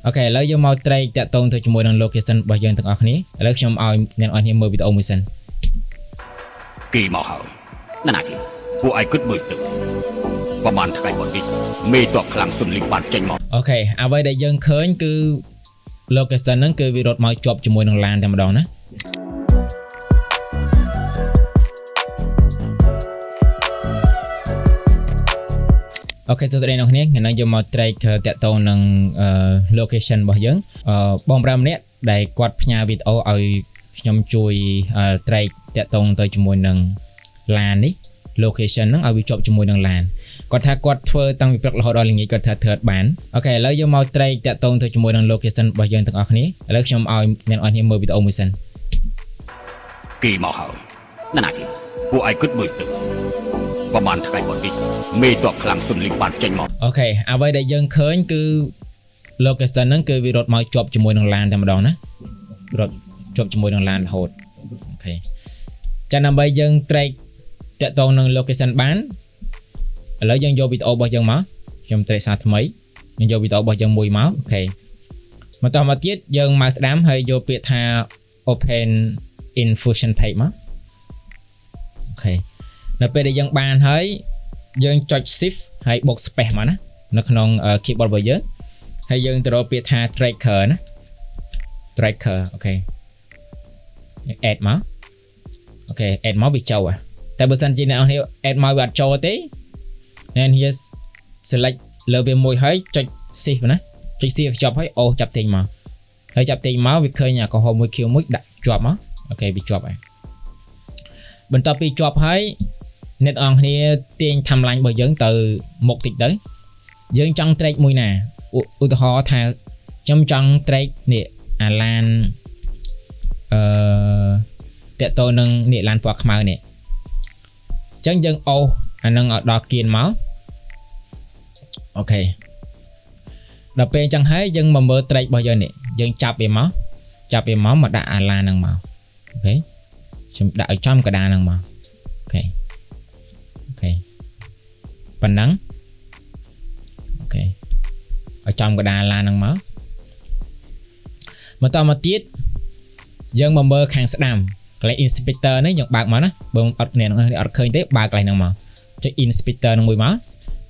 Ok, lấy vô mau trade tẹt tông thôi cho môi năng location bao giờ từng ở này lấy cho ao nên ở này mơ video mới sân kỳ màu hậuนั่นน่ะพวกไอ้กึศมือตึกประมาณไกลบนนี้มีตัวคลังสุนลิงบานเจนมอ Ok, à vậy để dân khơi cứ location nó cứ virus mau chụp cho môi năng lan thêm đó nè Ok, so đây nó này ngày nay vô mau trade tẹt tông năng location bao giờ bom ram này để quạt nhà video ở nhom chui trade tẹt tông tới cho môi năng lan đi location nó ở bị chụp cho môi năng lan cònถ้ากดធ្វើតាំងពីព្រឹករហូតដល់ល្ងាចគាត់ថាធ្វើបានអូខេឥឡូវយកមក trade តាក់ទងទៅជាមួយនឹង location របស់យើងទាំងអស់គ្នាឥឡូវខ្ញុំឲ្យអ្នកនរគ្នាមើលវីដេអូមួយសិនkỳ màu hậuนั่นน่ะพวกไอ้กึศมือตึกประมาณไกลบนนี้มีตัวคลังสุนลิงบานเจนมอ អូខេអ្វីដែលយើងឃើញគឺ location ហ្នឹងគឺវារត់មកជាប់ជាមួយនឹង LAN តែម្ដងណារត់ជាប់ជាមួយនឹង LAN រហូតអូខេចាដើម្បីយើង trade តាក់ទងនឹង location បានឥឡូវយើងយកវីដេអូរបស់យើងមកខ្ញុំ trade សារថ្មីយើងយកវីដេអូរបស់យើងមួយមកអូខេបន្តមកទៀតយើងមកស្ដាំហើយយកពាក្យថា open in fusion page មកអូខេនៅពេលដែលយើងបានហើយយើងចុច shift ហើយបូក space មកណានៅក្នុង keyboard របស់យើងហើយយើងទៅរកពាក្យថា tracker ណា tracker អូខេ add មកអូខេ add មកវាចូលតែបើសិនជាអ្នកនរគ្នា add មកវាអត់ចូលទេnên here select លើវាមួយហើយចុច shift ណាចុច shift ចប់ហើយអូចាប់ទាញមកហើយចាប់ទាញមកវាឃើញកំហុសមួយ Q មួយដាក់ជាប់មកអូខេវាជាប់ហើយបន្ទាប់ពីជាប់ហើយអ្នកនរគ្នាទាញ timeline របស់យើងទៅមុខតិចទៅយើងចង់ trade មួយណាឧទាហរណ៍ថាខ្ញុំចង់ trade នេះអាឡានតាក់ទងនឹងនេះឡានពណ៌ខ្មៅនេះអញ្ចឹងយើងអូសអានឹងឲ្យដល់គៀនមកអូខេដល់ពេលអញ្ចឹងហើយយើងមកមើល trade របស់យើងនេះយើងចាប់វាមកមកដាក់អាឡានហ្នឹងមកអូខេខ្ញុំដាក់ឲ្យចំកដាលហ្នឹងមកអូខេប៉ុណ្ណឹងអូខេឲ្យចំកដាលឡានហ្នឹងមកបន្តមកទៀតយើងមកមើលខាងស្ដាំកន្លែង inspector នេះយើងបើកមកណាបើអត់អ្នកនរអត់ឃើញទេបើកកន្លែងហ្នឹងមកចុច inspector នឹងមួយមក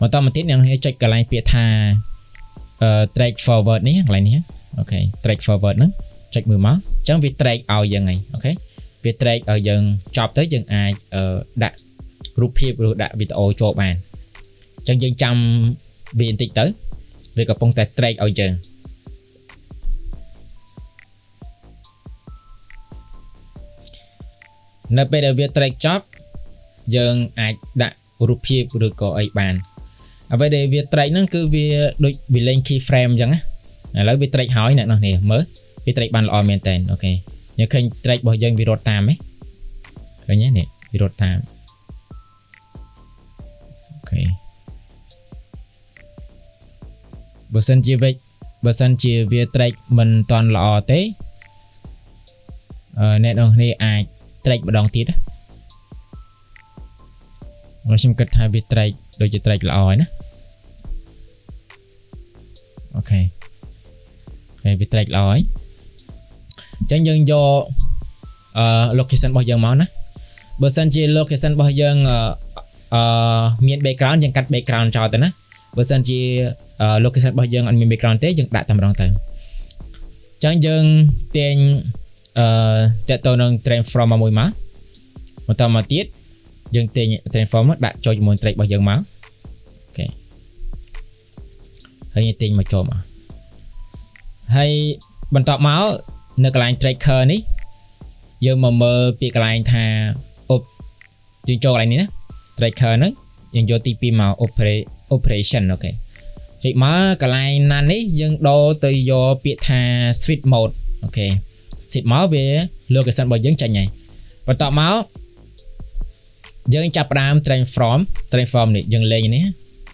បន្តមកទៀតអ្នកនរចុចកន្លែងពាក្យថា track forward នេះកន្លែងនេះអូខេ track forward ហ្នឹងចុចមើលមកអញ្ចឹងវា track ឲ្យយើងហើយអូខេវា track ឲ្យយើងចប់ទៅយើងអាចដាក់រូបភាពឬដាក់វីដេអូចូលបានអញ្ចឹងយើងចាំវាបន្តិចទៅវាកំពុងតែ track ឲ្យយើងនៅពេលដែលវា track ចប់យើងអាចដាក់រូបភាពឬក៏អីបានអ្វីដែលវា track ហ្នឹងគឺវាដូចវាលេង key frame អញ្ចឹងណាឥឡូវវា track ហើយអ្នកនរគ្នាមើលវា track បានល្អមែនតើអូខេយើងឃើញ track របស់យើងវារត់តាមហ៎ឃើញទេនេះវារត់តាមអូខេបើសិនជាវា track មិនតាន់ល្អទេអ្នកនរគ្នាអាច track ម្ដងទៀតណាខ្ញុំគិតថាវា track ដូចជា track ល្អហើយណាអូខេវា track ល្អហើយអញ្ចឹងយើងយកlocation របស់យើងមកណាបើសិនជា location របស់យើងមាន background យើងកាត់ background ចោលទៅណាបើសិនជា location របស់យើងអត់មាន background ទេយើងដាក់តែម្ដងទៅអញ្ចឹងយើងទាញតាក់ទងនឹង transform មួយមកបន្តមកទៀតយើងទាញ transform ដាក់ចូលជាមួយ track របស់យើងមកអូខេហើយទាញមកចូលមកហើយបន្ទាប់មកនៅកន្លែង tracker នេះយើងមកមើលពីកន្លែងថាយើងចូលកន្លែងនេះណា tracker ហ្នឹងយើងយកទី2មក operation អូខេចុចមកកន្លែងណានេះយើងដូរទៅយកពាក្យថា switch mode អូខេ switch មកវា location របស់យើងចាញ់ហើយបន្ទាប់មកយើងចាប់ផ្ដើម transform នេះយើងលេងនេះ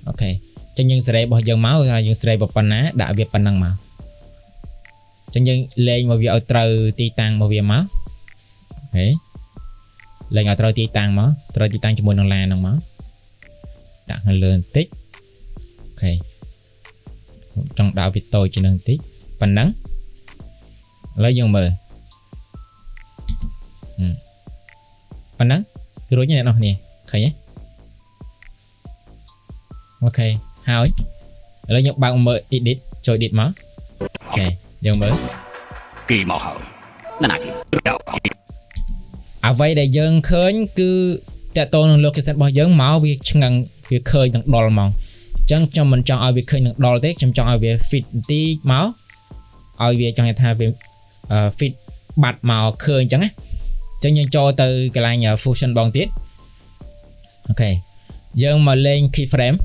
អូខេចឹងយើងសេរីរបស់យើងមកយើងសេរីប៉ុណ្ណាដាក់វាប៉ុណ្ណឹងមកចឹងយើងលេងមកវាឲ្យត្រូវទីតាំងរបស់វាមកអូខេលេងឲ្យត្រូវទីតាំងមកត្រូវទីតាំងជាមួយនឹងឡានហ្នឹងមកដាក់ខាងលើបន្តិចអូខេចង់ដាក់វាតូចជាងនឹងបន្តិច ប៉ុណ្ណឹងឥឡូវយើងមើលប៉ុណ្ណឹងគឺរួចអ្នកនរគ្នាឃើញទេអូខេហើយឥឡូវយើងបើកមើល edit ចូល edit មកអូខេយើងមើល គេមកហើយណាគេ អ្វីដែលយើងឃើញគឺតើតើនឹង location របស់យើងមកវាឆ្ងាំងវាឃើញទាំងដុលហ្មងអញ្ចឹងខ្ញុំមិនចង់ឲ្យវាឃើញទាំងដុលទេខ្ញុំចង់ឲ្យវា fit បន្តិចមកឲ្យវាចង់ថាវា fit បាត់មកឃើញអញ្ចឹងណាអញ្ចឹងយើងចូលទៅកន្លែង fusion បងទៀតអូខេយើងមកលេង keyframe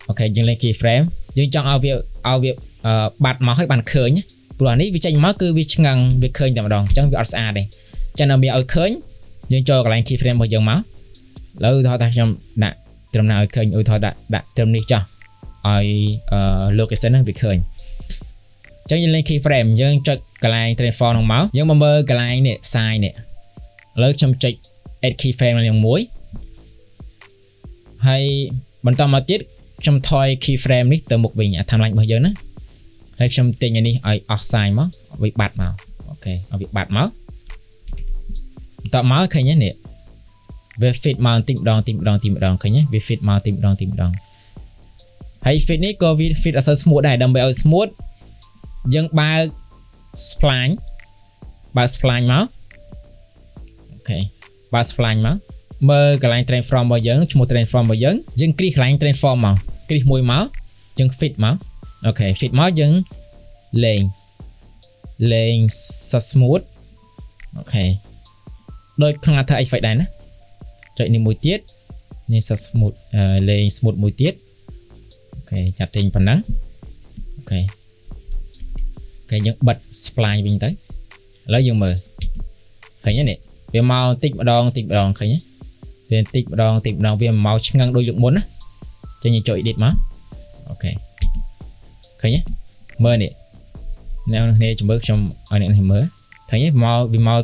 អូខេយើងលេង keyframe យើងចង់ឲ្យវាបាត់មកឲ្យបានឃើញព្រោះអានេះវាចេញមកគឺវាឆ្ងាំងវាឃើញតែម្ដងអញ្ចឹងវាអត់ស្អាតទេចឹងដើម្បីឲ្យឃើញយើងចូលកន្លែង keyframe របស់យើងមកឥឡូវថាខ្ញុំដាក់ត្រឹមណាឲ្យឃើញឧទាហរណ៍ដាក់ត្រឹមនេះចុះឲ្យ location ហ្នឹងវាឃើញអញ្ចឹងយើងលេង keyframe យើងចុចកន្លែង transform ហ្នឹងមកយើងមកមើលកន្លែងនេះ size នេះឥឡូវខ្ញុំចុច add keyframe ឡើងមួយហើយបន្តមកទៀតខ្ញុំថយ keyframe នេះទៅមុខវិញអា timeline របស់យើងណាហើយខ្ញុំទាញអានេះឲ្យអស់ size មកវាបាត់មកអូខេឲ្យវាបាត់មកតើមកឃើញទេនេះវា fit មកទីម្ដងឃើញទេវា fit មកទីម្ដងហើយ fit នេះក៏វា fit អត់សូវ smooth ដែរដើម្បីឲ្យ smooth យើងបើក spline មកអូខេបើក spline មកមើលកន្លែង transform របស់យើងឈ្មោះ transform របស់យើងគ្រីសកន្លែង transform មកគ្រីសមួយមកយើង fit មកអូខេ fit មកយើងលេង smooth អូខេដូចក្នុងអត្ថ effect ដែរណាចុចនេះមួយទៀតនេះ smooth លេង smooth មួយទៀតអូខេចាប់ទាញប៉ុណ្ណឹងអូខេយើងបិទ spline វិញទៅឥឡូវយើងមើលឃើញទេនេះវាមកតិចម្ដងឃើញទេវាតិចម្ដងវាមកឆ្ងាំងដូចលើកមុនណាចឹងយើងចូល edit មកអូខេឃើញទេមើលនេះអ្នកនរគ្នាជំរឿខ្ញុំឲ្យអ្នកនេះមើលឃើញទេវាមក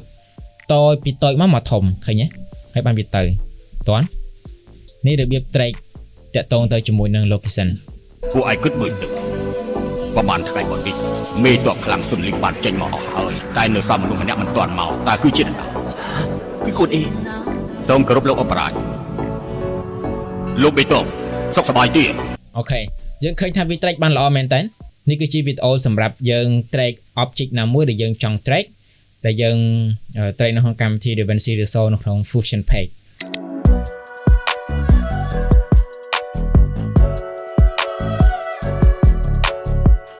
តូចពីតូចមកធំឃើញទេហើយបានវាទៅតន់នេះរបៀប track តាក់ទងទៅជាមួយនឹង location ពួកឯងគិតមើលទៅប្រហែលថ្ងៃមុននេះមេតបខ្លាំងសុនលីងបានចេញមកអស់ហើយតែនៅសមមនុស្សម្នាក់មិនទាន់មកតើគឺជាអ្នកណាគឺខ្លួនអ៊ីសូមគោរពលោកអបរាជលោកបេតបសុខសប្បាយទេអូខេយើងឃើញថាវា track បានល្អមែនតើនេះគឺជាវីដេអូសម្រាប់យើង track object ណាមួយដែលយើងចង់ track ដែលយើង track នៅក្នុងកម្មវិធី DaVinci Resolve នៅក្នុង Fusion Page